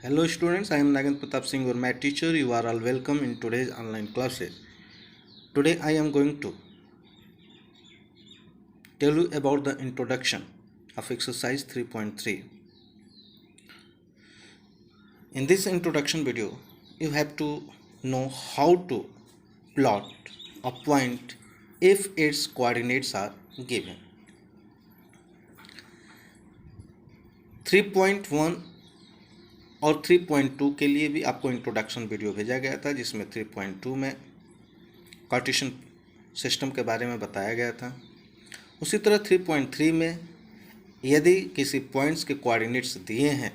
Hello students, I am Nagin Pratap Singh, your math teacher. You are all welcome in today's online classes. Today I am going to tell you about the introduction of exercise 3.3. In this introduction video, you have to know how to plot a point if its coordinates are given. 3.1 और 3.2 के लिए भी आपको introduction video भेजा गया था, जिसमें 3.2 में कार्टेशियन सिस्टम के बारे में बताया गया था। उसी तरह 3.3 में यदि किसी पॉइंट्स के कोऑर्डिनेट्स दिए हैं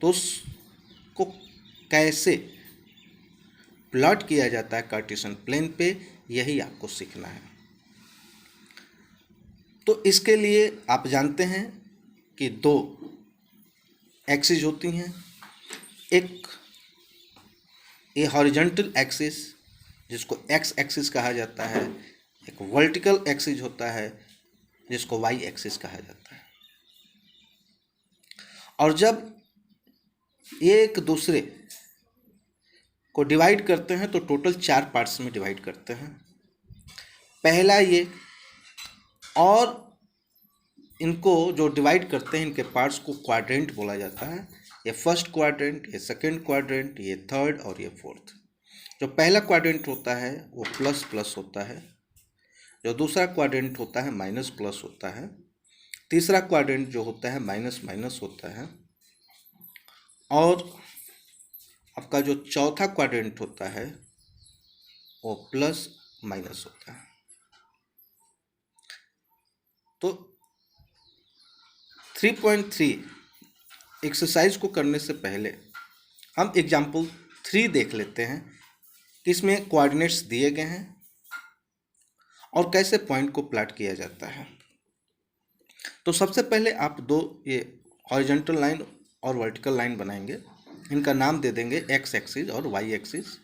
तो उसको कैसे प्लॉट किया जाता है कार्टेशियन प्लेन पे, यही आपको सीखना है। तो इसके लिए आप जानते हैं कि दो एक्सिस होती हैं, एक ये हॉरिजॉन्टल एक्सिस जिसको एक्स एक्सिस कहा जाता है, एक वर्टिकल एक्सिस होता है जिसको वाई एक्सिस कहा जाता है। और जब ये एक दूसरे को डिवाइड करते हैं तो टोटल 4 पार्ट्स में डिवाइड करते हैं। पहला ये, और इनको जो डिवाइड करते हैं इनके पार्ट्स को क्वाड्रेंट बोला जाता है। ये फर्स्ट क्वाड्रेंट, ये सेकंड क्वाड्रेंट, ये थर्ड और ये फोर्थ। जो पहला क्वाड्रेंट होता है वो प्लस प्लस होता है, जो दूसरा क्वाड्रेंट होता है माइनस प्लस होता है, तीसरा क्वाड्रेंट जो होता है माइनस माइनस होता है, और आपका जो चौथा क्वाड्रेंट होता है वो प्लस माइनस होता है। तो 3.3 एक्सरसाइज को करने से पहले हम एग्जाम्पल 3 देख लेते हैं कि इसमें कोऑर्डिनेट्स दिए गए हैं और कैसे पॉइंट को प्लॉट किया जाता है। तो सबसे पहले आप दो ये हॉरिजॉन्टल लाइन और वर्टिकल लाइन बनाएंगे। इनका नाम दे देंगे एक्स एक्सिस और वाई एक्सिस।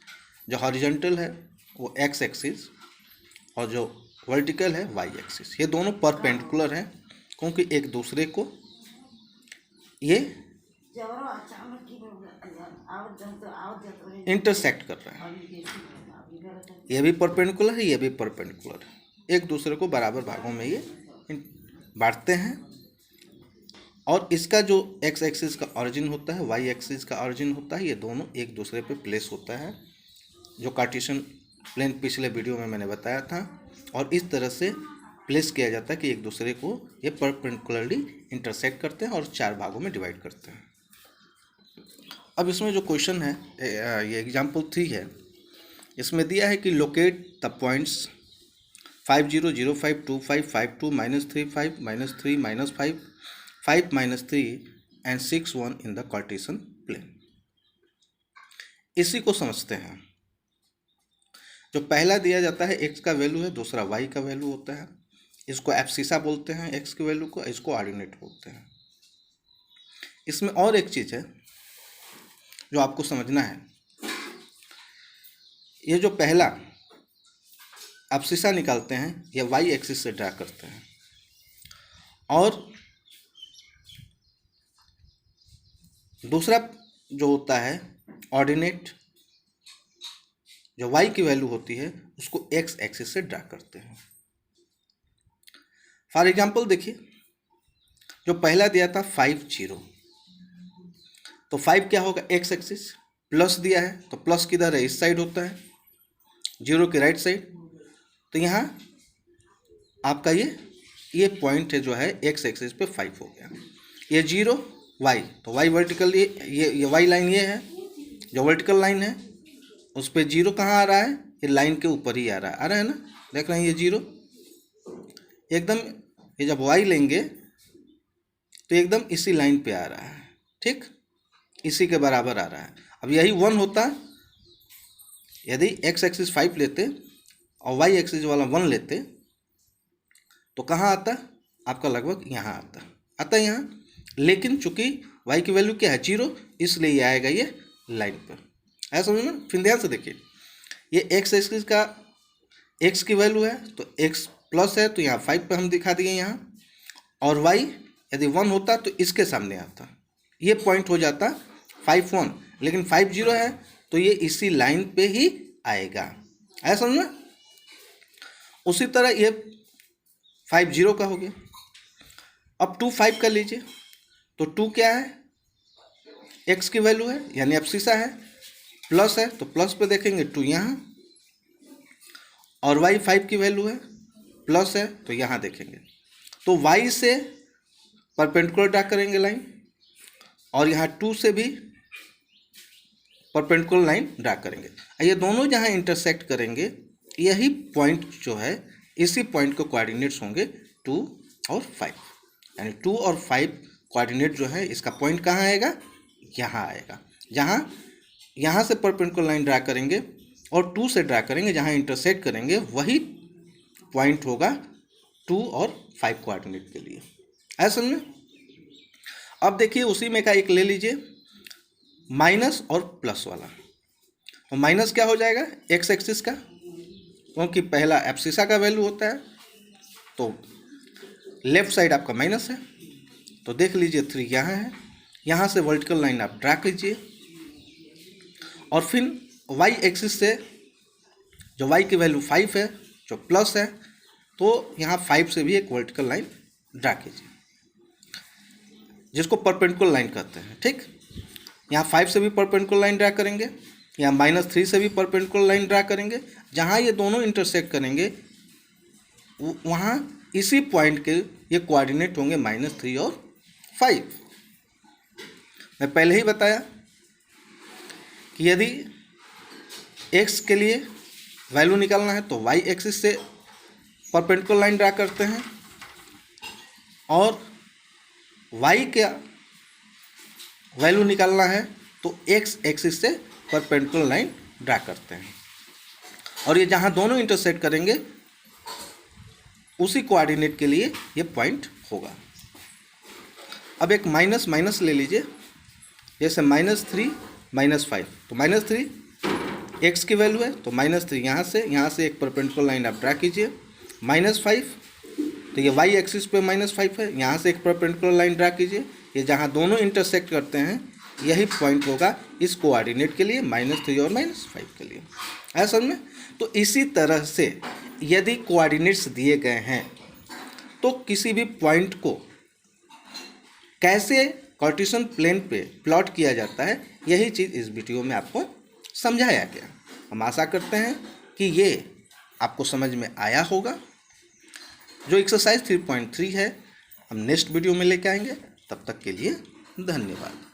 जो हॉरिजॉन्टल है वो एक्स एक्सिस और जो वर्टिकल है वाई एक्सिस। ये दोनों परपेंडिकुलर हैं क्योंकि एक दूसरे को ये इंटरसेक्ट कर रहे हैं। ये भी परपेंडिकुलर है, ये भी परपेंडिकुलर है, एक दूसरे को बराबर भागों में ये बांटते हैं। और इसका जो एक्स एक्सिस का ऑरिजिन होता है, वाई एक्सिस का ऑरिजिन होता है, ये दोनों एक दूसरे पे प्लेस होता है, जो कार्टेशियन प्लेन पिछले वीडियो में मैंने बताया था। और इस तरह से प्लेस किया जाता है कि एक दूसरे को ये परपेंडिकुलरली इंटरसेक्ट करते हैं और 4 भागों में डिवाइड करते हैं। अब इसमें जो क्वेश्चन है, ये एग्जाम्पल 3 है, इसमें दिया है कि locate the points 5 0 0 5 2 5 5 2 -3 5 -3 -5 5 -3 and 6 1 in the cartesian plane. इसी को समझते हैं। जो पहला दिया जाता है एक्स का वैल्यू है, दूसरा वाई का वैल्यू होता है। इसको एब्सिसा बोलते हैं एक्स की वैल्यू को, इसको ऑर्डिनेट बोलते हैं। इसमें और एक चीज़ है जो आपको समझना है। ये जो पहला एब्सिसा निकालते हैं ये वाई एक्सिस से ड्रा करते हैं, और दूसरा जो होता है ऑर्डिनेट, जो वाई की वैल्यू होती है उसको एक्स एक्सिस से ड्रा करते हैं। फॉर एग्जाम्पल देखिए, जो पहला दिया था 5 0, तो 5 क्या होगा एक्स एक्सिस, प्लस दिया है तो प्लस किधर है, इस साइड होता है, 0 की राइट साइड। तो यहाँ आपका ये पॉइंट है जो है एक्स एक्सिस पे 5 हो गया। ये 0 वाई, तो वाई वर्टिकल, ये वाई लाइन ये है, जो वर्टिकल लाइन है उस पर 0 कहाँ आ रहा है, ये लाइन के ऊपर ही आ रहा है ना, देख रहे हैं ये 0 एकदम, ये जब वाई लेंगे तो एकदम इसी लाइन पे आ रहा है, ठीक इसी के बराबर आ रहा है। अब यही 1 होता, यदि एक्स एक्सिस 5 लेते और वाई एक्सिस वाला 1 लेते तो कहाँ आता, आपका लगभग यहाँ आता यहाँ। लेकिन चूंकि वाई की वैल्यू क्या है 0, इसलिए ये आएगा ये लाइन पर। ऐसा समझ में? फिर ध्यान से देखिए, ये एक्स एक्सिस का एक्स की वैल्यू है तो एक्स प्लस है, तो यहाँ 5 पे हम दिखा दिए यहाँ, और वाई यदि 1 होता तो इसके सामने आता, ये पॉइंट हो जाता 5 1, लेकिन 5 0 है तो ये इसी लाइन पे ही आएगा, है समझ में। उसी तरह ये 5 0 का हो गया। अब 2 5 का लीजिए, तो 2 क्या है, x की वैल्यू है यानी एब्सिसा है, प्लस है तो प्लस पे देखेंगे 2 यहाँ, और y 5 की वैल्यू है, प्लस है तो यहाँ देखेंगे। तो y से परपेंडिकुलर ड्रा करेंगे लाइन, और यहाँ 2 से भी परपेंडिकुलर लाइन ड्रा करेंगे। ये दोनों जहाँ इंटरसेक्ट करेंगे, यही पॉइंट जो है, इसी पॉइंट के कोऑर्डिनेट्स होंगे 2 और 5, यानी 2 और 5 कोऑर्डिनेट जो है, इसका पॉइंट कहाँ आएगा, यहाँ आएगा। यहाँ से परपेंडिकुलर लाइन ड्रा करेंगे और 2 से ड्रा करेंगे, जहाँ इंटरसेक्ट करेंगे वही पॉइंट होगा 2 और 5 कोऑर्डिनेट के लिए, ऐसा समझे। अब देखिए उसी में का एक ले लीजिए, माइनस और प्लस वाला। तो माइनस क्या हो जाएगा, एक्स एक्सिस का, क्योंकि पहला एब्सिसा का वैल्यू होता है, तो लेफ्ट साइड आपका माइनस है। तो देख लीजिए 3 यहाँ है, यहाँ से वर्टिकल लाइन आप ड्रा कीजिए, और फिर वाई एक्सिस से जो वाई की वैल्यू 5 है, जो प्लस है, तो यहाँ 5 से भी एक वर्टिकल लाइन ड्रा कीजिए, जिसको परपेंडिकुलर लाइन कहते हैं, ठीक। यहाँ 5 से भी परपेंडिकुलर लाइन ड्रा करेंगे, यहाँ -3 से भी परपेंडिकुलर लाइन ड्रा करेंगे। जहाँ ये दोनों इंटरसेक्ट करेंगे वहाँ इसी पॉइंट के ये कोऑर्डिनेट होंगे -3 और 5। मैं पहले ही बताया कि यदि x के लिए वैल्यू निकालना है तो y एक्सिस से परपेंडिकुलर लाइन ड्रा करते हैं, और y का वैल्यू निकालना है तो x एक्सिस से परपेंडिकुलर लाइन ड्रा करते हैं, और ये जहाँ दोनों इंटरसेक्ट करेंगे उसी कोऑर्डिनेट के लिए ये पॉइंट होगा। अब एक माइनस माइनस ले लीजिए, जैसे -3 -5, तो -3 x की वैल्यू है, तो -3 यहाँ से एक परपेंडिकुलर लाइन आप ड्रा कीजिए, -5 तो ये y एक्सिस पे -5 है, यहाँ से एक परपेंडिकुलर लाइन ड्रा कीजिए, ये जहाँ दोनों इंटरसेक्ट करते हैं यही पॉइंट होगा इस कोऑर्डिनेट के लिए, -3 और -5 के लिए, है समझ में। तो इसी तरह से यदि कोऑर्डिनेट्स दिए गए हैं तो किसी भी पॉइंट को कैसे कार्टेशियन प्लेन पे प्लॉट किया जाता है, यही चीज़ इस वीडियो में आपको समझाया गया। हम आशा करते हैं कि ये आपको समझ में आया होगा। जो एक्सरसाइज 3.3 है हम नेक्स्ट वीडियो में लेके आएंगे, तब तक के लिए धन्यवाद।